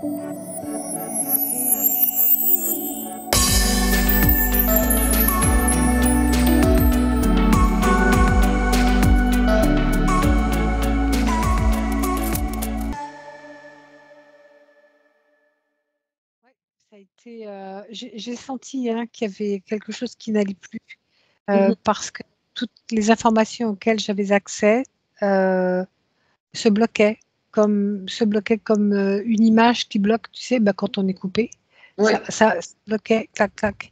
Ouais, ça a été, j'ai senti, hein, qu'il y avait quelque chose qui n'allait plus, parce que toutes les informations auxquelles j'avais accès, heu, se bloquaient comme, une image qui bloque, tu sais, bah, quand on est coupé. Oui. Ça se bloquait, clac, clac.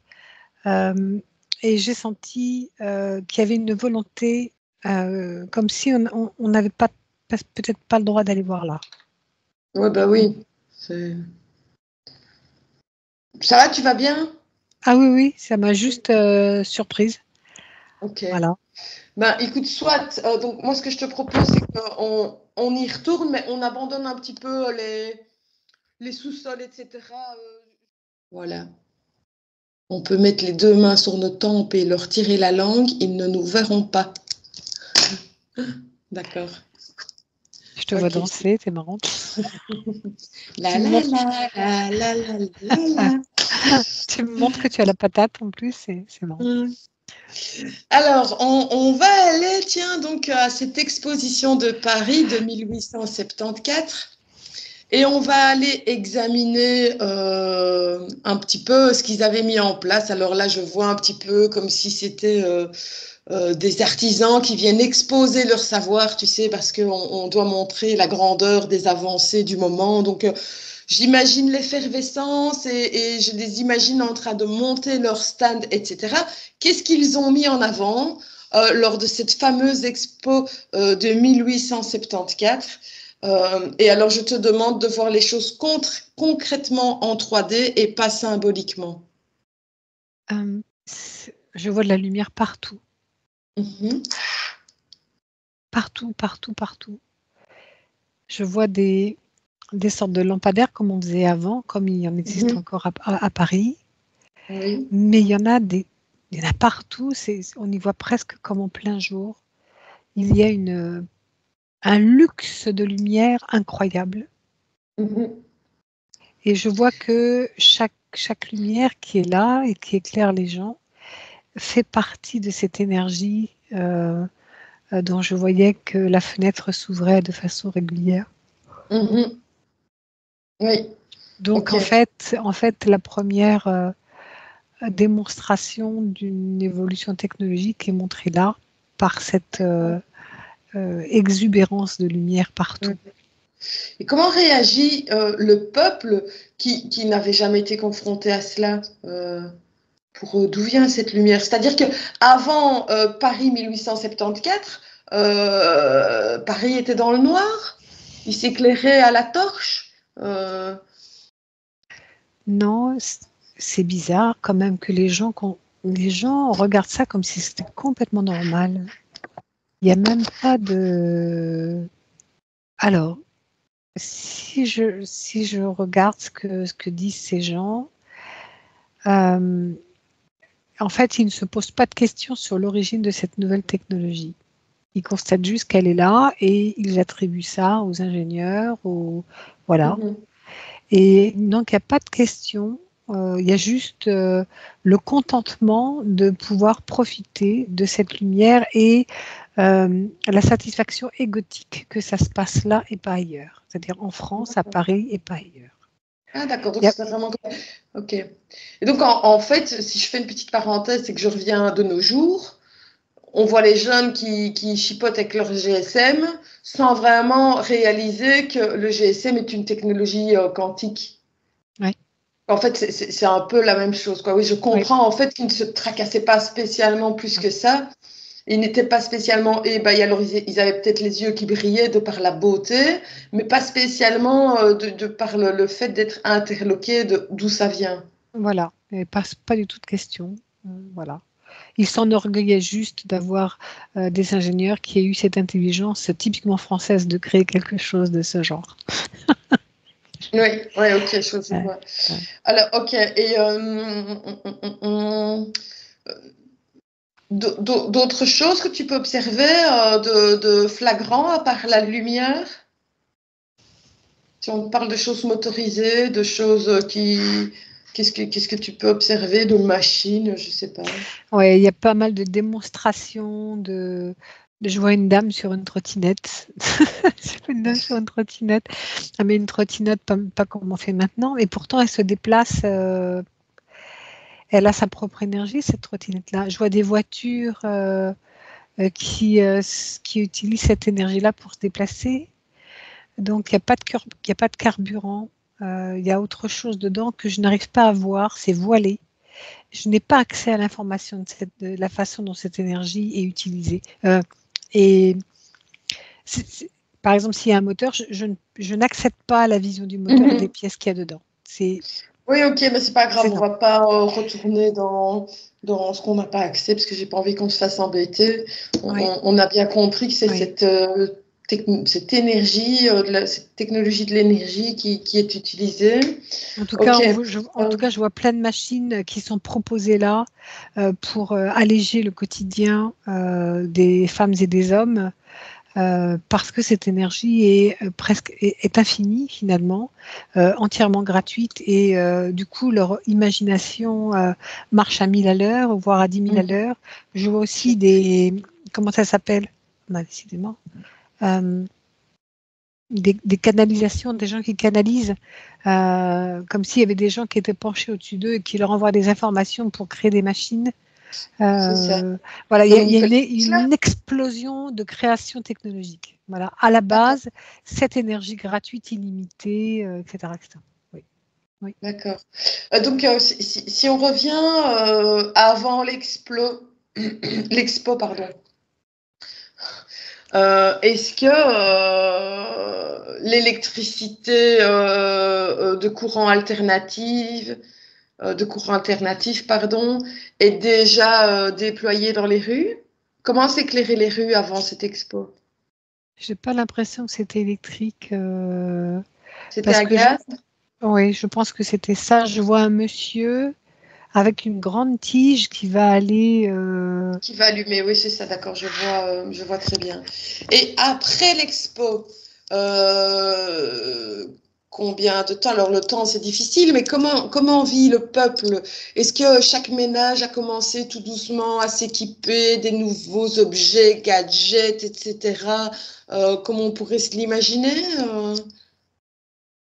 Et j'ai senti, qu'il y avait une volonté, comme si on n'avait pas peut-être pas le droit d'aller voir là. Ouais, bah oui. Ça va, tu vas bien? Ah oui, oui, ça m'a juste, surprise. Ok. Voilà. Ben, écoute, soit, donc moi ce que je te propose, c'est qu'on y retourne, mais on abandonne un petit peu les sous-sols, etc. Voilà. On peut mettre les deux mains sur nos tempes et leur tirer la langue, ils ne nous verront pas. D'accord. Je te vois Ok. danser, c'est marrant. La Tu me la montres la la la la la la. tu me montres que tu as la patate en plus, c'est marrant. Alors, on va aller, tiens, donc à cette exposition de Paris de 1874 et on va aller examiner un petit peu ce qu'ils avaient mis en place. Alors là, je vois un petit peu comme si c'était des artisans qui viennent exposer leur savoir, tu sais, parce qu'on doit montrer la grandeur des avancées du moment. Donc, j'imagine l'effervescence et je les imagine en train de monter leur stand, etc. Qu'est-ce qu'ils ont mis en avant lors de cette fameuse expo de 1874? Et alors, je te demande de voir les choses concrètement en 3D et pas symboliquement. Je vois de la lumière partout. Mhm. Partout, partout, partout. Je vois des sortes de lampadaires comme on faisait avant, comme il y en existe encore à Paris. Oui. Mais il y en a partout, on y voit presque comme en plein jour. Il y a un luxe de lumière incroyable. Mhm. Et je vois que chaque lumière qui est là et qui éclaire les gens fait partie de cette énergie dont je voyais que la fenêtre s'ouvrait de façon régulière. Mhm. Oui. Donc Ok. en fait, la première démonstration d'une évolution technologique est montrée là par cette exubérance de lumière partout. Et comment réagit le peuple qui n'avait jamais été confronté à cela pour d'où vient cette lumière? C'est-à-dire que avant Paris 1874, Paris était dans le noir, il s'éclairait à la torche. Non, c'est bizarre quand même que les gens regardent ça comme si c'était complètement normal. Il n'y a même pas de... Alors, si je regarde ce que disent ces gens, en fait, ils ne se posent pas de questions sur l'origine de cette nouvelle technologie. Ils constatent juste qu'elle est là et ils attribuent ça aux ingénieurs, voilà. Et donc, il n'y a pas de question. Il y a juste le contentement de pouvoir profiter de cette lumière et la satisfaction égotique que ça se passe là et pas ailleurs. C'est-à-dire en France, à Paris et pas ailleurs. Ah d'accord, donc c'est vraiment... Ok. Et donc en fait, si je fais une petite parenthèse, c'est que je reviens de nos jours. On voit les jeunes qui chipotent avec leur GSM sans vraiment réaliser que le GSM est une technologie quantique. Oui. En fait, c'est un peu la même chose, quoi. Oui, je comprends en fait qu'ils ne se tracassaient pas spécialement plus que ça. Ils n'étaient pas spécialement ébahis. Alors, ils avaient peut-être les yeux qui brillaient de par la beauté, mais pas spécialement de par le fait d'être interloqués d'où ça vient. Voilà, et pas du tout de question. Voilà. Ils s'enorgueillaient juste d'avoir des ingénieurs qui aient eu cette intelligence typiquement française de créer quelque chose de ce genre. Oui, ouais, ok, je vois. Alors, ok, et d'autres choses que tu peux observer de flagrant à part la lumière? Si on parle de choses motorisées, de choses qu'est-ce que tu peux observer, de machines, je sais pas. Ouais, il y a pas mal de démonstrations je vois une dame sur une trottinette. Je vois une dame sur une trottinette. Elle met une trottinette pas comme on fait maintenant, et pourtant elle se déplace. Elle a sa propre énergie, cette trottinette-là. Je vois des voitures qui utilisent cette énergie-là pour se déplacer. Donc, il n'y a pas de carburant. Il y a autre chose dedans que je n'arrive pas à voir. C'est voilé. Je n'ai pas accès à l'information de la façon dont cette énergie est utilisée. Et par exemple, s'il y a un moteur, je n'accède pas à la vision du moteur et des pièces qu'il y a dedans. Oui, ok, mais c'est pas grave, on non. va pas retourner dans ce qu'on n'a pas accès, parce que j'ai pas envie qu'on se fasse embêter. Oui. On a bien compris que c'est Oui. cette énergie, cette technologie de l'énergie qui est utilisée. En tout Ok. cas, je vois plein de machines qui sont proposées là pour alléger le quotidien des femmes et des hommes. Parce que cette énergie est infinie finalement, entièrement gratuite et du coup leur imagination marche à 1000 à l'heure, voire à 10 000 à l'heure. Je vois aussi comment ça s'appelle? Décidément. Des canalisations, des gens qui canalisent, comme s'il y avait des gens qui étaient penchés au-dessus d'eux et qui leur envoient des informations pour créer des machines. C'est ça. Voilà, il y a Cela. une explosion de création technologique. Voilà, à la base, cette énergie gratuite, illimitée, etc., etc. Oui. Oui. D'accord. Donc, si on revient avant l'expo, pardon. Est-ce que l'électricité de courant alternatif, pardon, est déjà déployée dans les rues? Comment s'éclairer les rues avant cette expo? J'ai pas l'impression que c'était électrique C'était parce à que gaz? oui, je pense que c'était ça. Je vois un monsieur avec une grande tige qui va aller. Qui va allumer, oui, c'est ça, d'accord, je vois très bien. Et après l'expo, euh, combien de temps? Alors le temps, c'est difficile, mais comment vit le peuple? Est-ce que chaque ménage a commencé tout doucement à s'équiper des nouveaux objets, gadgets, etc., comme on pourrait se l'imaginer? Ou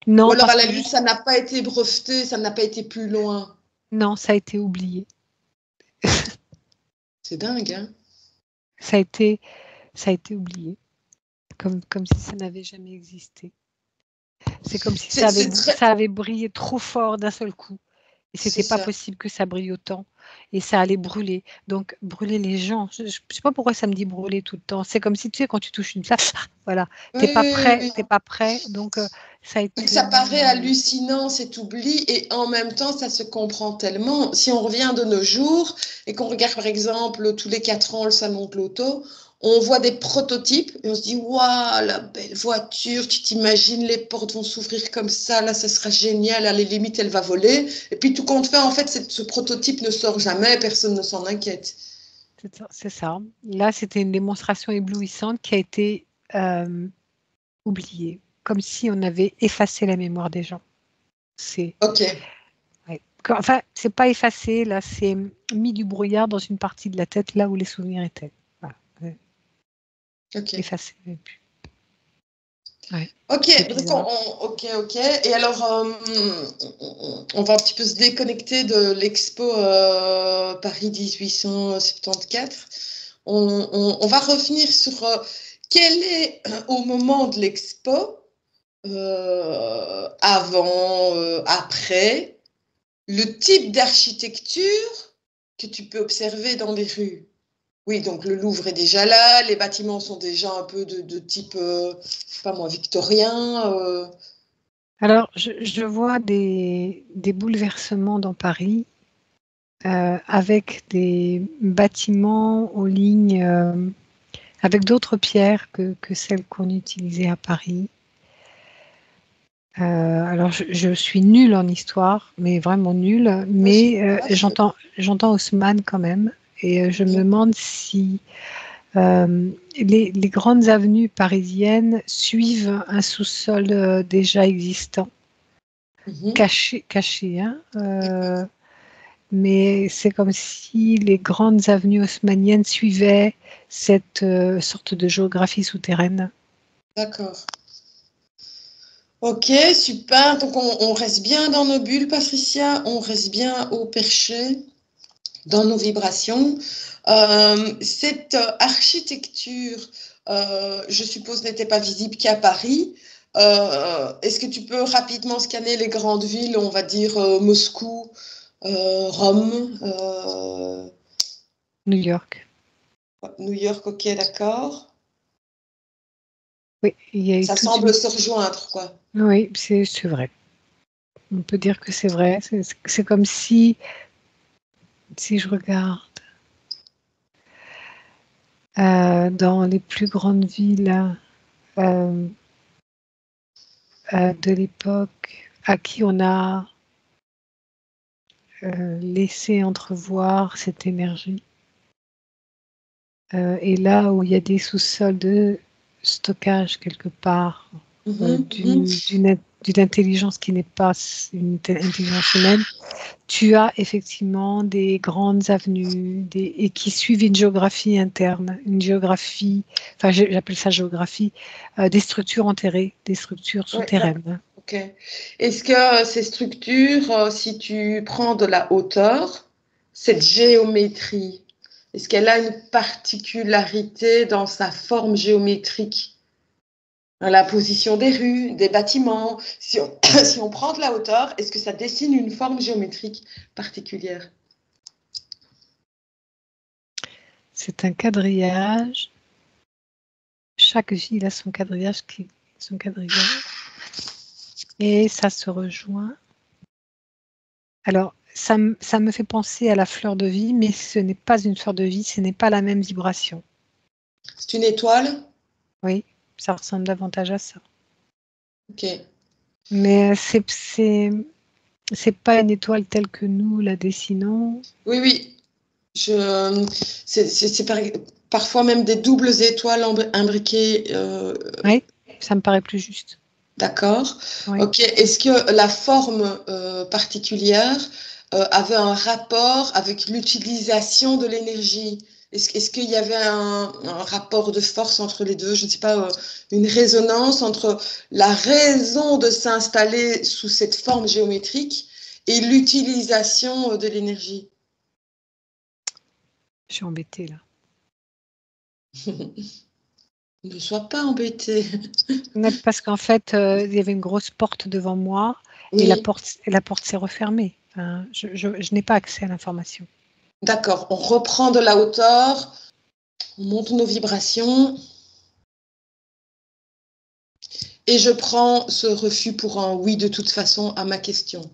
Non, alors à parce la que limite, ça n'a pas été breveté, ça n'a pas été plus loin. non, ça a été oublié. C'est dingue, hein? Ça a été, ça a été oublié, comme si ça n'avait jamais existé. C'est comme si C'est très... ça avait brillé trop fort d'un seul coup. Et C'est c'était pas ça. possible que ça brille autant. Et ça allait brûler. Donc, brûler les gens. Je sais pas pourquoi ça me dit brûler tout le temps. C'est comme si, tu sais, quand tu touches une flamme, voilà, Oui, oui, oui. t'es pas prêt. Donc, ça a Donc été. ça paraît hallucinant cet oubli et en même temps ça se comprend tellement. Si on revient de nos jours et qu'on regarde par exemple tous les 4 ans le salon de l'auto, on voit des prototypes et on se dit waouh la belle voiture, tu t'imagines les portes vont s'ouvrir comme ça, là ça sera génial, à la limite elle va voler. Et puis tout compte fait en fait ce prototype ne sort jamais, personne ne s'en inquiète. C'est ça. Là, c'était une démonstration éblouissante qui a été oubliée. Comme si on avait effacé la mémoire des gens. C'est. Ok, Ouais. Enfin, c'est pas effacé, là, c'est mis du brouillard dans une partie de la tête, là où les souvenirs étaient. Voilà. Ouais. ok. Effacé. Ouais. Ok, C'est donc bizarre. ok. Et alors, on va un petit peu se déconnecter de l'expo Paris 1874. On va revenir sur quel est, au moment de l'expo, avant, après, le type d'architecture que tu peux observer dans les rues. Oui, donc le Louvre est déjà là, les bâtiments sont déjà un peu de type, je sais pas moi, victorien. Alors, je vois des bouleversements dans Paris avec des bâtiments aux lignes, avec d'autres pierres que celles qu'on utilisait à Paris. Alors, je suis nulle en histoire, mais vraiment nulle, Moi, mais moi, je- j'entends Haussmann quand même, et je me demande si Les grandes avenues parisiennes suivent un sous-sol déjà existant, caché, hein, mais c'est comme si les grandes avenues haussmanniennes suivaient cette sorte de géographie souterraine. D'accord. Ok, super. Donc, on reste bien dans nos bulles, Patricia. On reste bien au perché, dans nos vibrations. Cette architecture, je suppose, n'était pas visible qu'à Paris. Est-ce que tu peux rapidement scanner les grandes villes, on va dire Moscou, Rome, New York. New York, ok, d'accord. Oui, il y a eu Ça toute semble une... se rejoindre, quoi. Oui, c'est vrai. On peut dire que c'est vrai. C'est comme si je regarde dans les plus grandes villes de l'époque à qui on a laissé entrevoir cette énergie. Et là où il y a des sous-sols de stockage quelque part d'une intelligence qui n'est pas une intelligence humaine, tu as effectivement des grandes avenues et qui suivent une géographie interne, une géographie, enfin j'appelle ça géographie, des structures enterrées, des structures souterraines. Ouais, ok. Est-ce que ces structures, si tu prends de la hauteur, cette géométrie, est-ce qu'elle a une particularité dans sa forme géométrique, dans la position des rues, des bâtiments? Si on, si on prend de la hauteur, est-ce que ça dessine une forme géométrique particulière? C'est un quadrillage. Chaque ville a son quadrillage, et ça se rejoint. Alors, ça me fait penser à la fleur de vie, mais ce n'est pas une fleur de vie, ce n'est pas la même vibration. C'est une étoile? Oui, ça ressemble davantage à ça. Ok. Mais c'est pas une étoile telle que nous la dessinons. Oui, oui. C'est parfois même des doubles étoiles imbriquées. Oui, ça me paraît plus juste. D'accord. Oui. Ok. Est-ce que la forme particulière avait un rapport avec l'utilisation de l'énergie? Est-ce qu'il y avait un rapport de force entre les deux? Je ne sais pas, une résonance entre la raison de s'installer sous cette forme géométrique et l'utilisation de l'énergie? Je suis embêtée là. Ne sois pas embêté. Parce qu'en fait, il y avait une grosse porte devant moi et Oui. la porte s'est refermée. Enfin, je n'ai pas accès à l'information. D'accord. On reprend de la hauteur, on monte nos vibrations. Et je prends ce refus pour un oui de toute façon à ma question.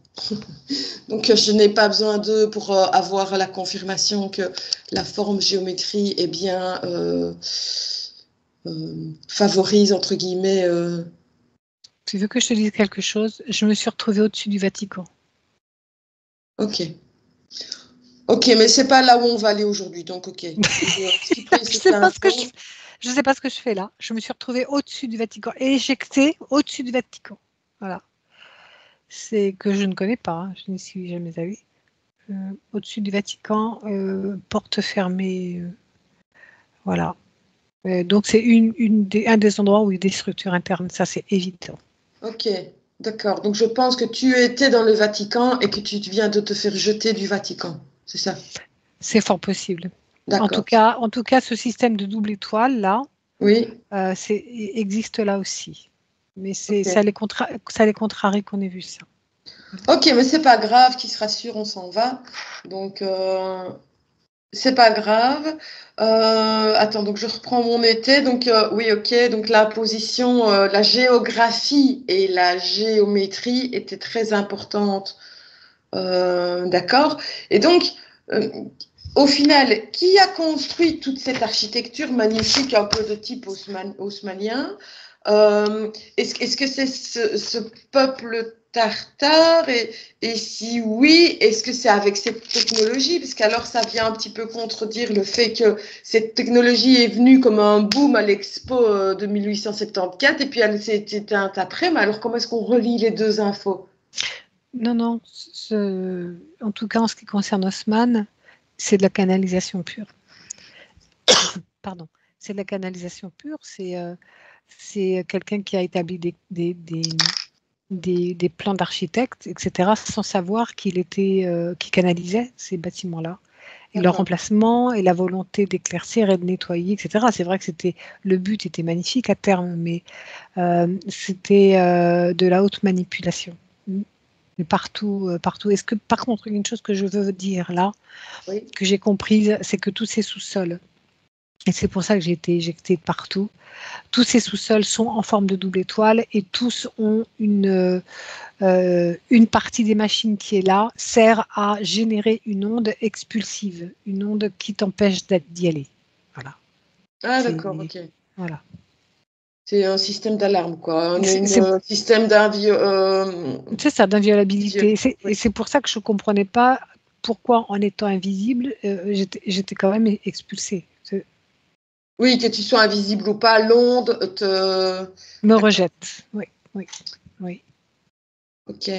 Donc, je n'ai pas besoin d'eux pour avoir la confirmation que la forme géométrie est bien favorise, entre guillemets. Tu veux que je te dise quelque chose? Je me suis retrouvée au-dessus du Vatican. Ok. Ok, mais c'est pas là où on va aller aujourd'hui, donc ok. Je sais pas ce que je sais pas ce que je fais là. Je me suis retrouvée au-dessus du Vatican, éjectée au-dessus du Vatican. Voilà. C'est que je ne connais pas, hein. Je n'y suis jamais allée. Au-dessus du Vatican, porte fermée. Voilà. Donc c'est un des endroits où il y a des structures internes, ça c'est évident. Ok, d'accord. Donc je pense que tu étais dans le Vatican et que tu viens de te faire jeter du Vatican, c'est ça? C'est fort possible. En D'accord. tout cas, ce système de double étoile là, Oui, existe là aussi. Mais ok. ça les contrarie qu'on ait vu ça. Ok, mais c'est pas grave, qui se rassure, on s'en va. Donc, c'est pas grave. Attends, donc je reprends mon été. Donc, oui, ok. Donc, la position, la géographie et la géométrie étaient très importantes. D'accord. Et donc, euh, au final, qui a construit toute cette architecture magnifique, un peu de type haussmanien? Est-ce que c'est ce peuple tartare et si oui, est-ce que c'est avec cette technologie? Parce qu'alors ça vient un petit peu contredire le fait que cette technologie est venue comme un boom à l'expo de 1874 et puis elle s'est éteinte après. Mais alors comment est-ce qu'on relie les deux infos? Non, non. En tout cas, en ce qui concerne Haussmann, c'est de la canalisation pure. Pardon. C'est de la canalisation pure. C'est quelqu'un qui a établi des plans d'architecte, etc., sans savoir qu'il canalisait ces bâtiments-là. Et leur remplacement et la volonté d'éclaircir et de nettoyer, etc. C'est vrai que le but était magnifique à terme, mais c'était de la haute manipulation. Mais partout, partout. Est-ce que, par contre, une chose que je veux dire là, Oui. que j'ai comprise, c'est que tous ces sous-sols, et c'est pour ça que j'ai été éjectée de partout, tous ces sous-sols sont en forme de double étoile et tous ont une partie des machines qui est là sert à générer une onde expulsive, une onde qui t'empêche d'y aller. Voilà. Ah d'accord, ok. Voilà. C'est un système d'alarme, quoi. C'est système c'est ça, d'inviolabilité. Oui. Et c'est pour ça que je ne comprenais pas pourquoi, en étant invisible, j'étais quand même expulsée. Oui, que tu sois invisible ou pas, l'onde Me rejette. Oui, oui, oui. Ok.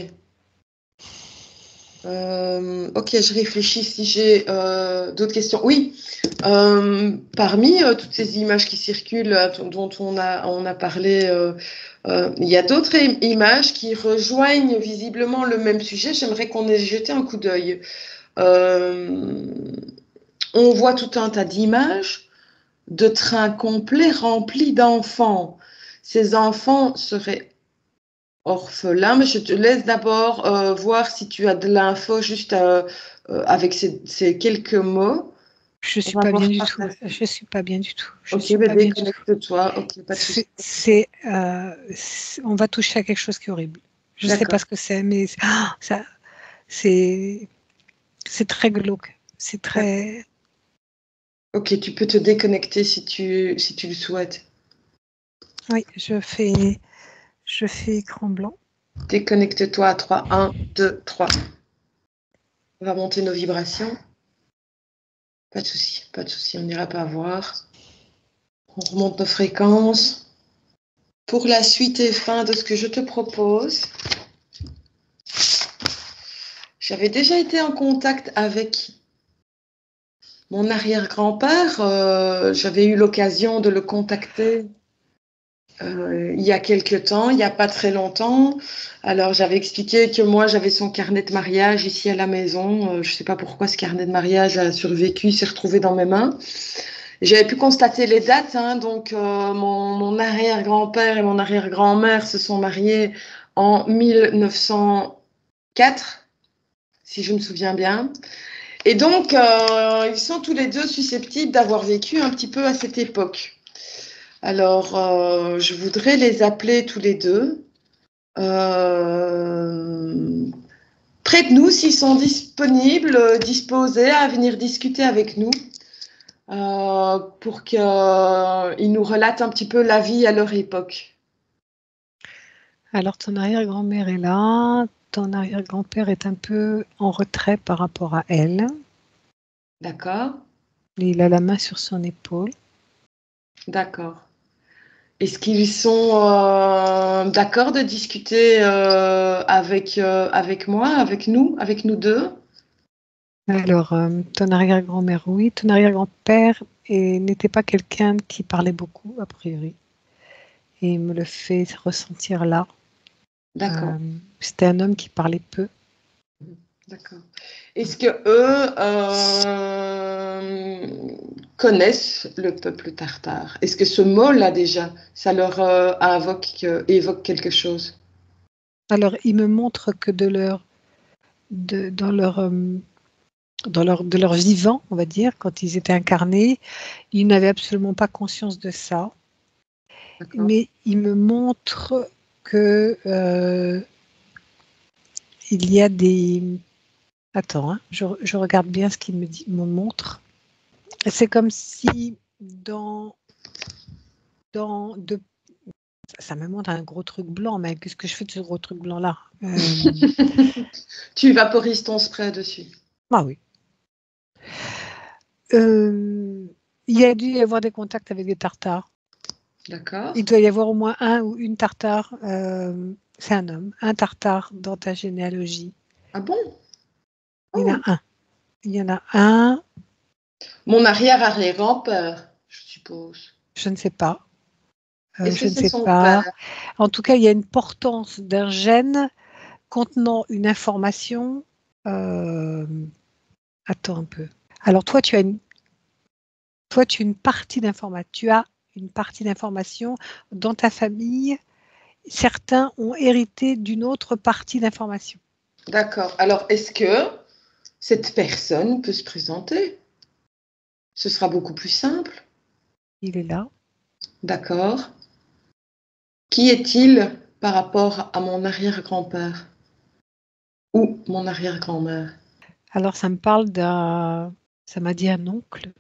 Ok, je réfléchis si j'ai d'autres questions. Oui, parmi toutes ces images qui circulent, dont on a parlé, il y a d'autres images qui rejoignent visiblement le même sujet. J'aimerais qu'on ait jeté un coup d'œil. On voit tout un tas d'images de trains complets remplis d'enfants. Ces enfants seraient orphelins, mais je te laisse d'abord voir si tu as de l'info juste avec ces quelques mots. Je On suis va pas bien voir du par tout. la suite. Je suis pas bien du tout. Je Ok, suis ben pas bien du tout. déconnecte-toi. Ok, pas de souci. On va toucher à quelque chose qui est horrible. Je ne sais pas D'accord. ce que c'est, mais c'est très glauque. C'est très. Ok, tu peux te déconnecter si tu le souhaites. Oui, je fais écran blanc. Déconnecte-toi à 3. 1, 2, 3. On va monter nos vibrations. Pas de souci, pas de souci, on n'ira pas voir. On remonte nos fréquences. Pour la suite et fin de ce que je te propose, j'avais déjà été en contact avec mon arrière-grand-père. J'avais eu l'occasion de le contacter il y a quelque temps, il n'y a pas très longtemps. Alors, j'avais expliqué que moi, j'avais son carnet de mariage ici à la maison. Je ne sais pas pourquoi ce carnet de mariage a survécu, s'est retrouvé dans mes mains. J'avais pu constater les dates. Donc, mon arrière-grand-père et mon arrière-grand-mère se sont mariés en 1904, si je me souviens bien. Et donc, ils sont tous les deux susceptibles d'avoir vécu un petit peu à cette époque. Alors, je voudrais les appeler tous les deux. Près de nous, s'ils sont disponibles, disposés à venir discuter avec nous pour qu'ils nous relatent un petit peu la vie à leur époque. Alors, ton arrière-grand-mère est là. Ton arrière-grand-père est un peu en retrait par rapport à elle. D'accord? Il a la main sur son épaule. D'accord. Est-ce qu'ils sont d'accord de discuter avec moi, avec nous deux? Alors, ton arrière-grand-mère, oui. Ton arrière-grand-père n'était pas quelqu'un qui parlait beaucoup, a priori. Et il me le fait ressentir là. D'accord. C'était un homme qui parlait peu. D'accord. Est-ce que eux connaissent le peuple tartare? Est-ce que ce mot-là déjà, ça leur évoque quelque chose? Alors, il me montre que de leur vivant, on va dire, quand ils étaient incarnés, ils n'avaient absolument pas conscience de ça. Mais il me montre que il y a des... Attends, hein, je regarde bien ce qu'il me montre. C'est comme si Ça me montre un gros truc blanc, mais qu'est-ce que je fais de ce gros truc blanc-là? Tu vaporises ton spray dessus. Ah oui. Il y a dû y avoir des contacts avec des tartares. D'accord. Il doit y avoir au moins un ou une tartare, c'est un homme, un tartare dans ta généalogie. Ah bon? Il y en Oh. a un. Il y en a un, Mon arrière-arrière-grand-père, je suppose. je ne sais pas. Est-ce que Je ne c'est sais son pas. père? En tout cas, il y a une portance d'un gène contenant une information. Attends un peu. Alors toi, tu as une partie d'information. Tu as une partie d'information dans ta famille. Certains ont hérité d'une autre partie d'information. D'accord. Alors, est-ce que cette personne peut se présenter? Ce sera beaucoup plus simple. Il est là. D'accord. Qui est-il par rapport à mon arrière-grand-père? Ou mon arrière-grand-mère? Alors ça me parle d'un. Ça m'a dit un oncle.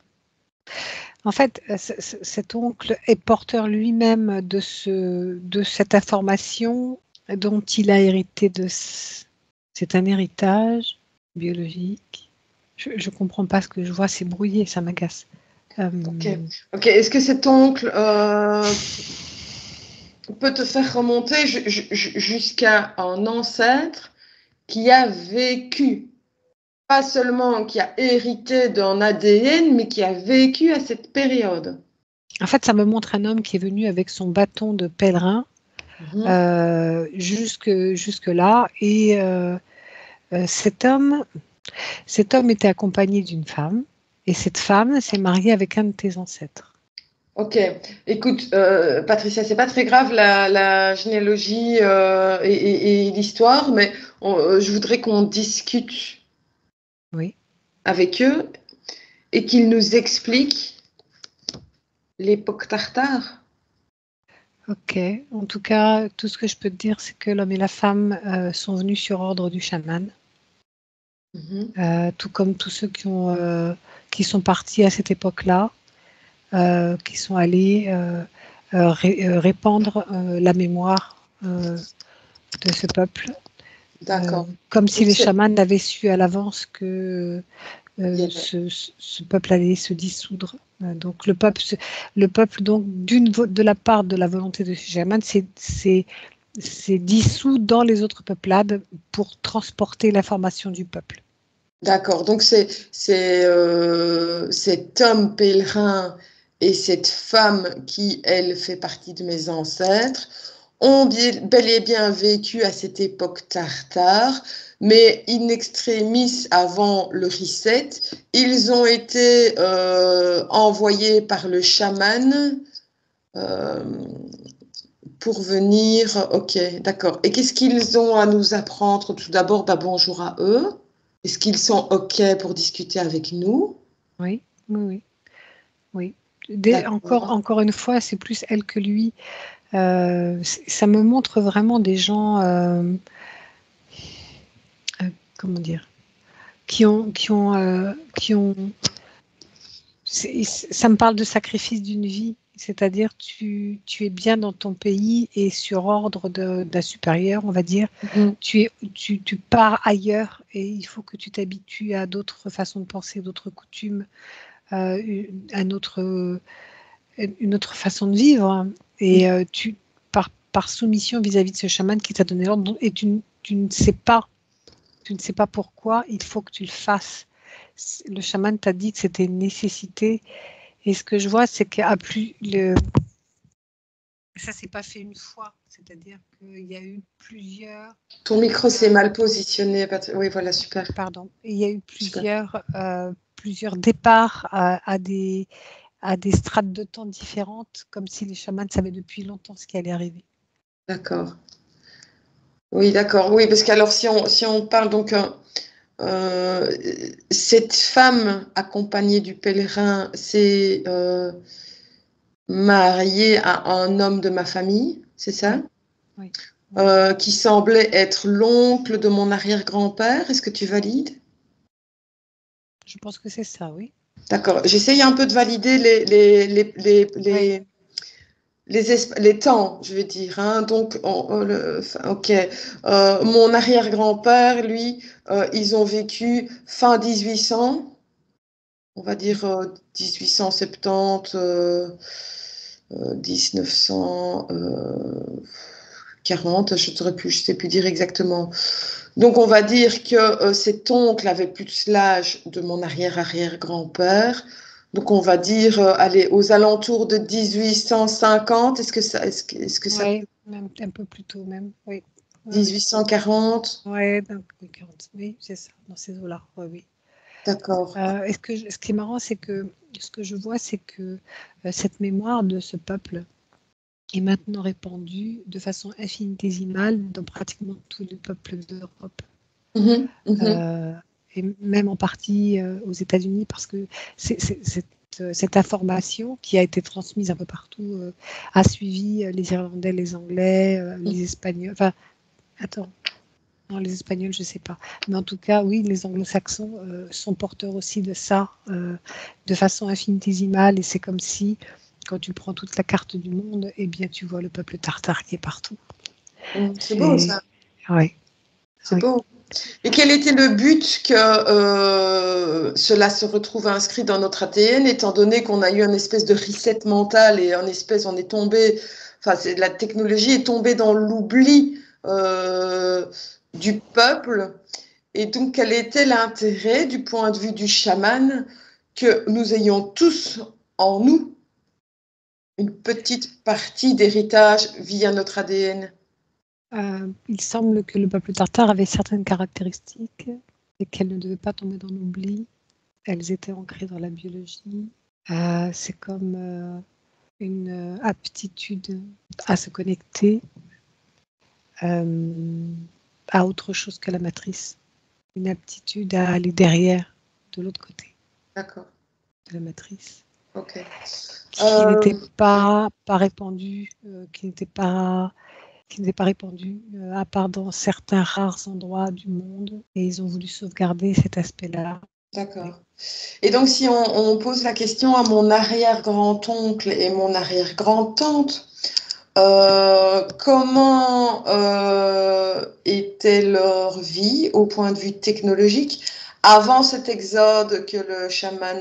En fait, cet oncle est porteur lui-même de cette information dont il a hérité de. C'est un héritage biologique. Je ne comprends pas ce que je vois, c'est brouillé, ça m'agace. Ok. Est-ce que cet oncle peut te faire remonter jusqu'à un ancêtre qui a vécu, pas seulement qui a hérité d'un ADN, mais qui a vécu à cette période? En fait, ça me montre un homme qui est venu avec son bâton de pèlerin jusque là. Et cet homme était accompagné d'une femme. Et cette femme s'est mariée avec un de tes ancêtres. Ok, écoute, Patricia, c'est pas très grave la généalogie et l'histoire, mais je voudrais qu'on discute Oui. avec eux et qu'ils nous expliquent l'époque tartare. Ok. En tout cas, tout ce que je peux te dire, c'est que l'homme et la femme sont venus sur ordre du chaman. Tout comme tous ceux qui sont partis à cette époque-là, qui sont allés répandre la mémoire de ce peuple. D'accord. Comme si Donc, les chamans avaient su à l'avance que il y avait- ce peuple allait se dissoudre. Donc le peuple donc de la part de la volonté de ces chamans, c'est dissous dans les autres peuplades pour transporter l'information du peuple. D'accord, donc c'est cet homme pèlerin et cette femme qui, elle, fait partie de mes ancêtres, ont bel et bien vécu à cette époque tartare, mais in extremis avant le reset, ils ont été envoyés par le chaman euh, pour venir. Ok, d'accord. Et qu'est-ce qu'ils ont à nous apprendre? Tout d'abord, bah, bonjour à eux. Est-ce qu'ils sont ok pour discuter avec nous? Oui, oui, oui. D'accord. Encore une fois, c'est plus elle que lui. Ça me montre vraiment des gens, comment dire, qui ont. Ça me parle de sacrifice d'une vie, c'est-à-dire tu es bien dans ton pays et sur ordre d'un supérieur, on va dire, tu pars ailleurs et il faut que tu t'habitues à d'autres façons de penser, d'autres coutumes, une autre façon de vivre. Et par soumission vis-à-vis de ce chaman qui t'a donné l'ordre, et tu ne sais pas pourquoi, il faut que tu le fasses. Le chaman t'a dit que c'était une nécessité. Et ce que je vois, c'est qu'il y a plus ça s'est pas fait une fois, c'est-à-dire qu'il y a eu plusieurs. Ton micro s'est mal positionné. Oui, voilà, super. Pardon. Il y a eu plusieurs départs à des strates de temps différentes, comme si les chamans savaient depuis longtemps ce qui allait arriver. D'accord. Oui, d'accord. Oui, parce qu'alors, si on parle donc, cette femme accompagnée du pèlerin s'est mariée à un homme de ma famille, c'est ça? Oui. Qui semblait être l'oncle de mon arrière-grand-père. Est-ce que tu valides? Je pense que c'est ça, oui. D'accord. J'essaye un peu de valider les temps, je vais dire. Hein. Donc, ok. Mon arrière-grand-père, lui, ils ont vécu fin 1800, on va dire 1870, 1940, je sais plus dire exactement. Donc, on va dire que cet oncle avait plus l'âge de mon arrière-arrière-grand-père. Donc, on va dire, allez, aux alentours de 1850. Est-ce que ça Oui, même un peu plus tôt même. Oui. 1840? Ouais, donc, oui, 40, oui, c'est ça, dans ces eaux-là. Oui, oui. D'accord. Ce qui est marrant, c'est que ce que je vois, c'est que cette mémoire de ce peuple est maintenant répandue de façon infinitésimale dans pratiquement tous les peuples d'Europe. Mhm, mhm. Et même en partie aux États-Unis, parce que cette information qui a été transmise un peu partout a suivi les Irlandais, les Anglais, les Espagnols. Enfin, attends, non, les Espagnols, je ne sais pas. Mais en tout cas, oui, les Anglo-Saxons sont porteurs aussi de ça de façon infinitésimale. Et c'est comme si, quand tu prends toute la carte du monde, eh bien, tu vois le peuple tartare qui est partout. C'est beau ça. Oui, C'est oui. beau. Et quel était le but que cela se retrouve inscrit dans notre ADN, étant donné qu'on a eu une espèce de reset mental et on est tombé, enfin, la technologie est tombée dans l'oubli du peuple. Et donc, quel était l'intérêt du point de vue du chaman que nous ayons tous en nous une petite partie d'héritage via notre ADN? Il semble que le peuple tartare avait certaines caractéristiques et qu'elles ne devaient pas tomber dans l'oubli. Elles étaient ancrées dans la biologie. C'est comme une aptitude à se connecter à autre chose que la matrice. Une aptitude à aller derrière, de l'autre côté D'accord. de la matrice. Ok. Qui n'était pas répandue, qui n'était pas répandue, à part dans certains rares endroits du monde. Et ils ont voulu sauvegarder cet aspect-là. D'accord. Et donc, si on pose la question à mon arrière-grand-oncle et mon arrière-grand-tante, comment était leur vie au point de vue technologique avant cet exode que le chaman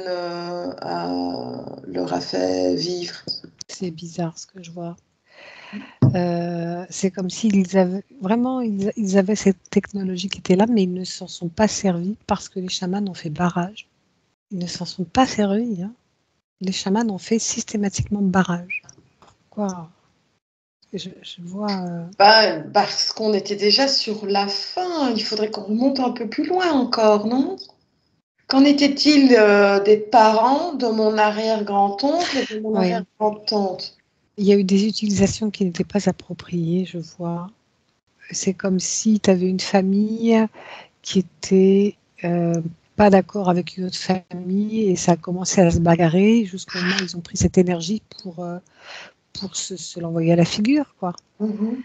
leur a fait vivre? C'est bizarre ce que je vois. C'est comme s'ils avaient vraiment, ils avaient cette technologie qui était là, mais ils ne s'en sont pas servis parce que les chamans ont fait barrage. Ils ne s'en sont pas servis. Hein. Les chamans ont fait systématiquement barrage. Quoi? Je vois. Parce qu'on était déjà sur la fin. Il faudrait qu'on remonte un peu plus loin encore, non? Qu'en était-il des parents de mon arrière-grand-oncle et de mon Oui. arrière-grand-tante? Il y a eu des utilisations qui n'étaient pas appropriées, je vois. C'est comme si tu avais une famille qui était pas d'accord avec une autre famille et ça a commencé à se bagarrer jusqu'au moment où ils ont pris cette énergie pour se l'envoyer à la figure, quoi. Mhm.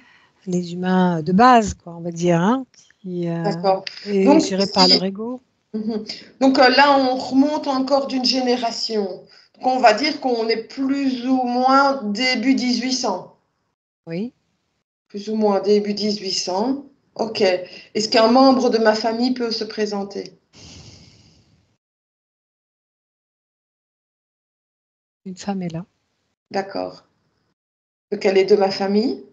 Les humains de base, quoi, on va dire, hein, qui D'accord. est Donc, géré par leur ego. Mhm. Donc là, on remonte encore d'une génération. Donc, on va dire qu'on est plus ou moins début 1800. Oui, Plus ou moins début 1800. Ok. Est-ce qu'un membre de ma famille peut se présenter? une femme est là. D'accord. Lequel est de ma famille?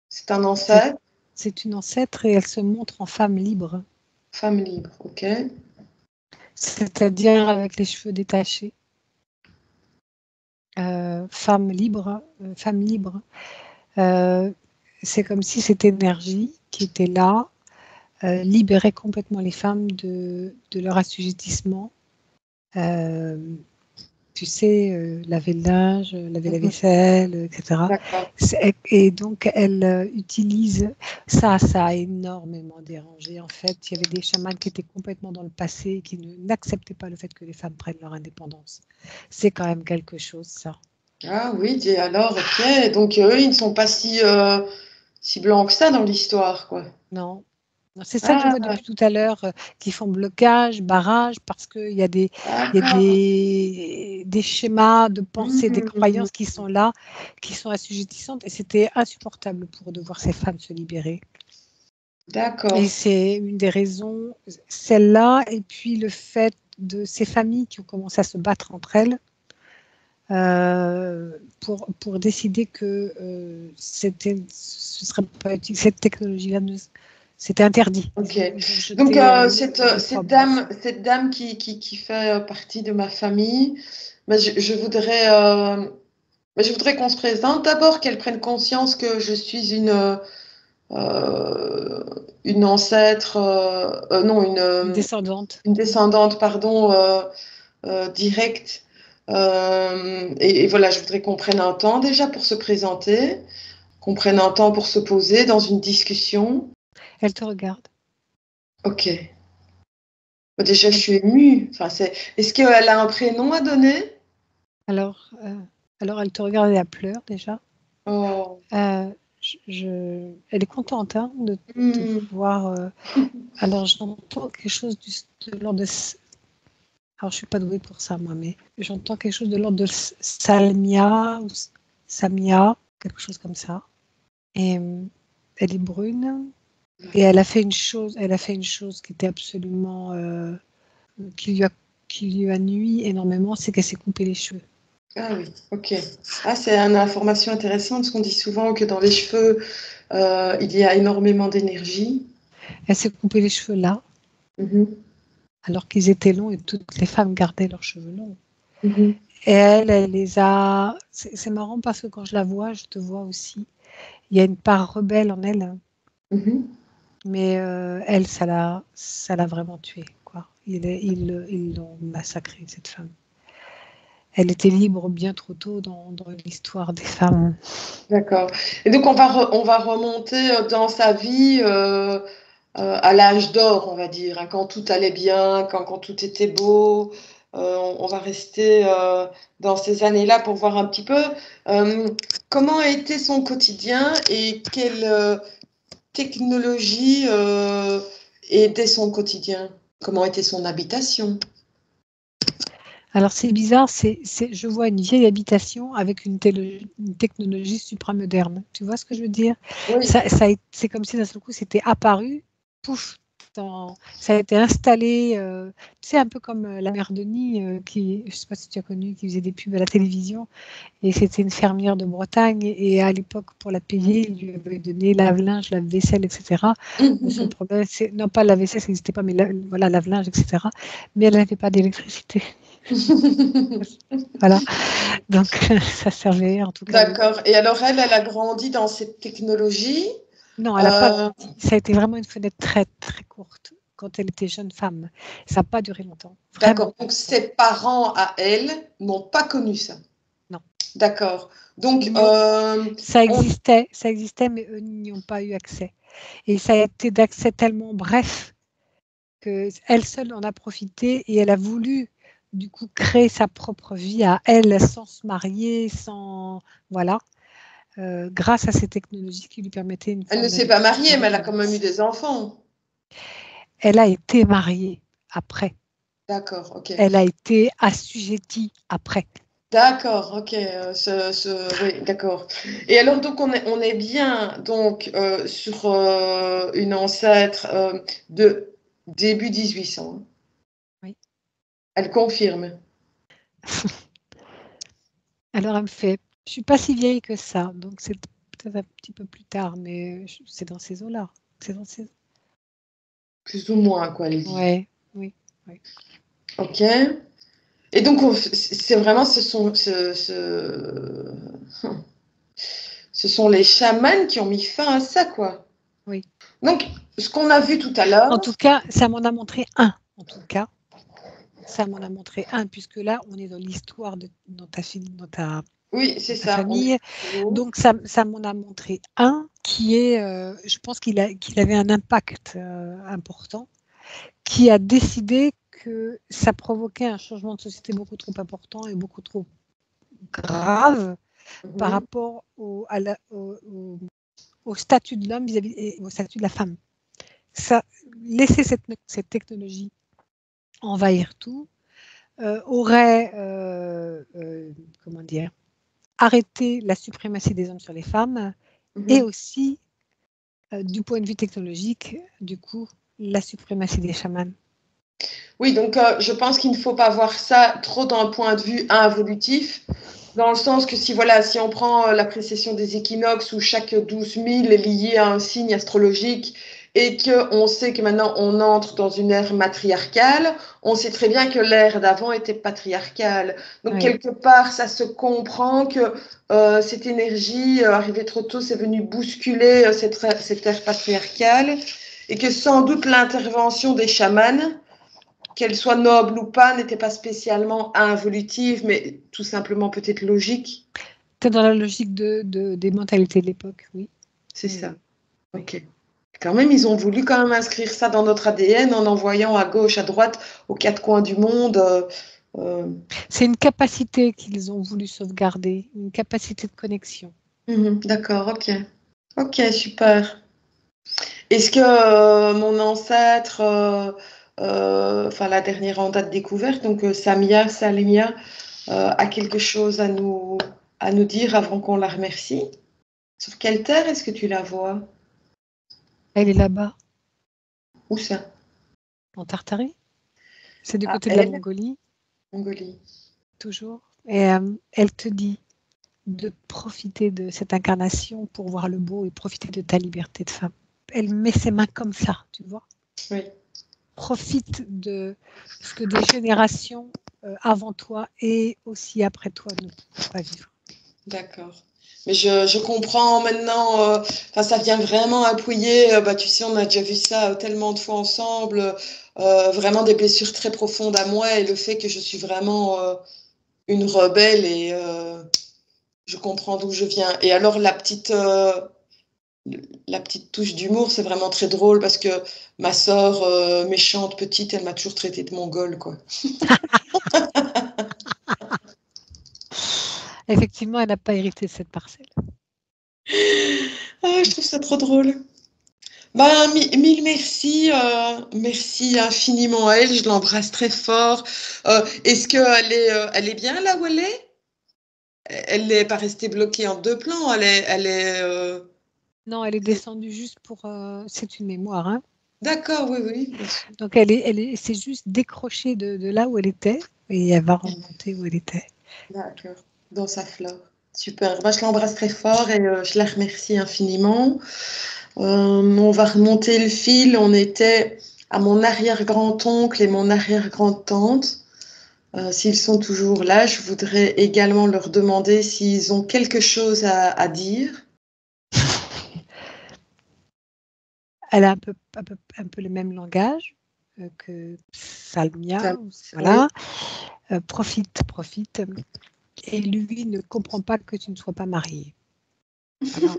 C'est un C'est ancêtre? c'est une ancêtre et elle se montre en femme libre, Femme libre. Ok. c'est-à-dire avec les cheveux détachés. Femme libre, femme libre. Euh, c'est comme si cette énergie qui était là libérait complètement les femmes de leur assujettissement. Euh, tu sais, laver le linge, laver la Mhm. vaisselle, etc. D'accord. Et donc, elle utilise ça. Ça a énormément dérangé. En fait, il y avait des chamans qui étaient complètement dans le passé et qui n'acceptaient pas le fait que les femmes prennent leur indépendance. C'est quand même quelque chose, ça. Ah oui, alors, ok. Donc, eux, ils ne sont pas si blancs que ça dans l'histoire, quoi. Non. C'est ça que je vois Ah, depuis tout à l'heure, qui font blocage, barrage, parce qu'il y a d'accord. des schémas de pensée, des Hmm, croyances qui sont là, qui sont assujettissantes, et c'était insupportable pour eux de voir ces femmes se libérer. Et d'accord. c'est une des raisons, celle-là, et puis le fait de ces familles qui ont commencé à se battre entre elles pour décider que ce serait pas utile, cette technologie-là, c'était interdit. Ok. Ils ont Donc, jeté l'opprobre. cette dame qui fait partie de ma famille, ben, je voudrais qu'on se présente d'abord, qu'elle prenne conscience que je suis euh, une ancêtre, non, Descendante. une descendante, pardon, directe. Et voilà, je voudrais qu'on prenne un temps déjà pour se présenter, qu'on prenne un temps pour se poser dans une discussion. Elle te regarde. Ok. Déjà, je Elle- suis émue. Enfin, est-ce qu'elle a un prénom à donner? alors, euh, alors, elle te regarde et elle pleure déjà. Oh. Euh, elle est contente hein, de te Hmm. voir. Alors, j'entends quelque chose de l'ordre de. Alors, je suis pas douée pour ça, moi, mais j'entends quelque chose de l'ordre de Salmia ou Samia, quelque chose comme ça. Et elle est brune et elle a fait une chose qui était absolument, qui lui a, qui lui a nui énormément, c'est qu'elle s'est coupé les cheveux. Ah oui, ok. Ah, c'est une information intéressante parce qu'on dit souvent que dans les cheveux, il y a énormément d'énergie. Elle s'est coupé les cheveux là, Mhm, alors qu'ils étaient longs et toutes les femmes gardaient leurs cheveux longs. mhm, Et elle les a. C'est marrant parce que quand je la vois, je te vois aussi. Il y a une part rebelle en elle, mhm. mais elle, ça l'a vraiment tuée, quoi. Ils l'ont massacrée, cette femme. Elle était libre bien trop tôt dans l'histoire des femmes. D'accord. Et donc, on va remonter dans sa vie à l'âge d'or, on va dire, hein, quand tout allait bien, quand tout était beau. On va rester dans ces années-là pour voir un petit peu euh, comment a été son quotidien et quelle technologie aidait son quotidien. Comment était son habitation. Alors c'est bizarre, je vois une vieille habitation avec une technologie supramoderne. Tu vois ce que je veux dire? Oui. C'est comme si d'un seul coup c'était apparu, pouf, ça a été installé. Tu sais, un peu comme la mère Denis, je ne sais pas si tu as connu, qui faisait des pubs à la télévision. Et c'était une fermière de Bretagne. Et à l'époque, pour la payer, il lui avait donné lave-linge, lave-vaisselle, etc. Le seul problème, c'est, non pas la vaisselle, ça n'existait pas, mais voilà, lave-linge, etc. Mais elle n'avait pas d'électricité. Voilà. Donc, ça servait en tout cas de. D'accord. Et alors, elle a grandi dans cette technologie. Non, elle n'a pas Euh, grandi. Ça a été vraiment une fenêtre très, très courte quand elle était jeune femme. Ça n'a pas duré longtemps. Vraiment d'accord. pas Donc, longtemps. ses parents à elle n'ont pas connu ça. Non. D'accord. Donc, Ils n'y ont- ça existait, mais eux n'y ont pas eu accès. Et ça a été d'accès tellement bref qu'elle seule en a profité et elle a voulu du coup créer sa propre vie à elle sans se marier, sans voilà, grâce à ces technologies qui lui permettaient une elle ne forme s'est pas mariée, mais elle a quand même eu d'indépendance. des enfants. Elle a été mariée après. D'accord, ok. Elle a été assujettie après. D'accord, ok. Oui, d'accord. Et alors, donc, on est bien donc, sur une ancêtre de début 1800. Hein. Oui. Elle confirme. Alors elle me fait, je suis pas si vieille que ça, donc c'est peut-être un petit peu plus tard, mais c'est dans ces eaux-là. C'est dans ces. Plus ou moins, quoi, elle dit. Ouais, oui, oui. Ok. Et donc, c'est vraiment, ce sont les chamans qui ont mis fin à ça, quoi. Oui. Donc, ce qu'on a vu tout à En tout l'heure, cas, ça m'en a montré un. En tout cas, ça m'en a montré un, puisque là, on est dans l'histoire dans ta fille, oui, c'est dans ta ça, on est famille. toujours. Donc, ça m'en a montré un qui est, je pense qu'il avait un impact important, qui a décidé que ça provoquait un changement de société beaucoup trop important et beaucoup trop grave par Mhm. rapport au statut de l'homme vis-à-vis et au statut de la femme. laisser cette technologie envahir tout aurait, comment dire, arrêté la suprématie des hommes sur les femmes et aussi, du point de vue technologique, du coup, la suprématie des chamans. Oui, donc je pense qu'il ne faut pas voir ça trop d'un point de vue involutif, dans le sens que si on prend la précession des équinoxes où chaque 12 000 est lié à un signe astrologique et qu'on sait que maintenant on entre dans une ère matriarcale, on sait très bien que l'ère d'avant était patriarcale. Donc quelque part, ça se comprend que cette énergie arrivée trop tôt, c'est venu bousculer cette ère patriarcale et que sans doute l'intervention des chamans, qu'elle soit noble ou pas, n'était pas spécialement involutive, mais tout simplement peut-être logique. C'est dans la logique des mentalités de l'époque, oui. C'est ça. Ok. Quand même, ils ont voulu quand même inscrire ça dans notre ADN en envoyant à gauche, à droite, aux quatre coins du monde. C'est une capacité qu'ils ont voulu sauvegarder, une capacité de connexion. D'accord, ok. Ok, super. Est-ce que mon ancêtre, la dernière en date découverte, donc Salimia, a quelque chose à nous dire avant qu'on la remercie? Sur quelle terre est-ce que tu la vois? Elle est là-bas. Où ça? En Tartarie. C'est du côté de elle? la Mongolie. Mongolie. Toujours. Et elle te dit de profiter de cette incarnation pour voir le beau et profiter de ta liberté de femme. Elle met ses mains comme ça, tu vois. Oui. Profite de ce que des générations avant toi et aussi après toi ne peuvent pas vivre. D'accord. Mais je comprends maintenant, ça vient vraiment appuyer, tu sais, on a déjà vu ça tellement de fois ensemble, vraiment des blessures très profondes à moi et le fait que je suis vraiment une rebelle et je comprends d'où je viens. Et alors la petite touche d'humour, c'est vraiment très drôle parce que ma sœur méchante petite, elle m'a toujours traité de mongole, quoi. Effectivement, elle n'a pas hérité de cette parcelle. Je trouve ça trop drôle. Mille merci, merci infiniment à elle, je l'embrasse très fort. Est-ce elle est bien là où elle est? Elle n'est pas restée bloquée en deux plans, Non, elle est descendue juste pour... c'est une mémoire, hein. D'accord, oui. Donc, c'est juste décrochée de là où elle était et elle va remonter où elle était. D'accord, dans sa flore. Super, je l'embrasse très fort et je la remercie infiniment. On va remonter le fil, on était à mon arrière-grand-oncle et mon arrière-grand-tante. S'ils sont toujours là, je voudrais également leur demander s'ils ont quelque chose à dire. Elle a un peu le même langage que Salmia. Voilà. Oui. Profite. Et lui ne comprend pas que tu ne sois pas mariée. Alors,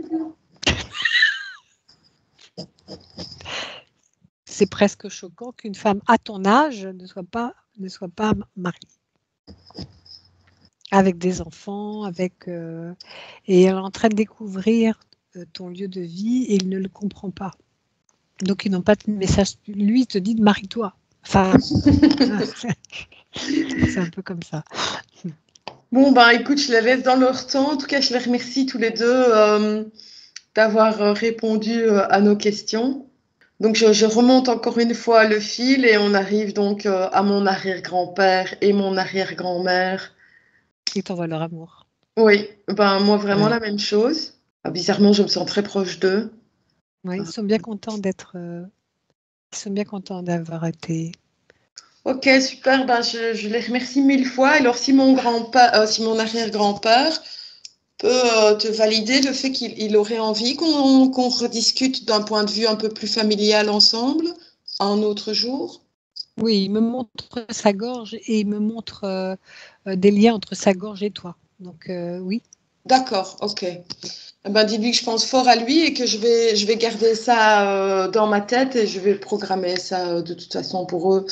c'est presque choquant qu'une femme à ton âge ne soit pas mariée. Avec des enfants, et elle est en train de découvrir ton lieu de vie et il ne le comprend pas. Donc, ils n'ont pas de message. Lui, il te dit de marie-toi. Enfin, c'est un peu comme ça. Bon, écoute, je les laisse dans leur temps. En tout cas, je les remercie tous les deux d'avoir répondu à nos questions. Donc, je remonte encore une fois le fil et on arrive donc à mon arrière-grand-père et mon arrière-grand-mère. Ils t'envoient leur amour. Oui, moi, vraiment la même chose. Bizarrement, je me sens très proche d'eux. Oui, ils sont bien contents ils sont bien contents d'avoir été. Ok, super. Je les remercie mille fois. Alors, si mon arrière-grand-père peut te valider le fait qu'il aurait envie qu'on rediscute d'un point de vue un peu plus familial ensemble, un autre jour. Oui, il me montre sa gorge et il me montre des liens entre sa gorge et toi. Donc, oui. D'accord, ok. Dis-lui que je pense fort à lui et que je vais garder ça dans ma tête et je vais programmer ça de toute façon pour eux.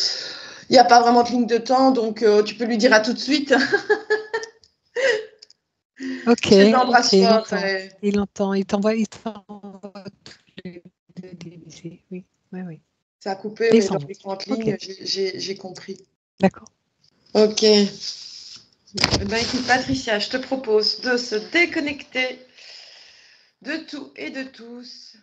Il n'y a pas vraiment de ligne de temps, donc tu peux lui dire à tout de suite. Ok, Je les embrasse fort. il entend. Il t'envoie tous les deux des baisers, oui. Oui. Ça a coupé, Et mais ils s'en dans vont. les grandes Ok. lignes, j'ai compris. D'accord. Ok. Écoute, Patricia, je te propose de se déconnecter de tout et de tous.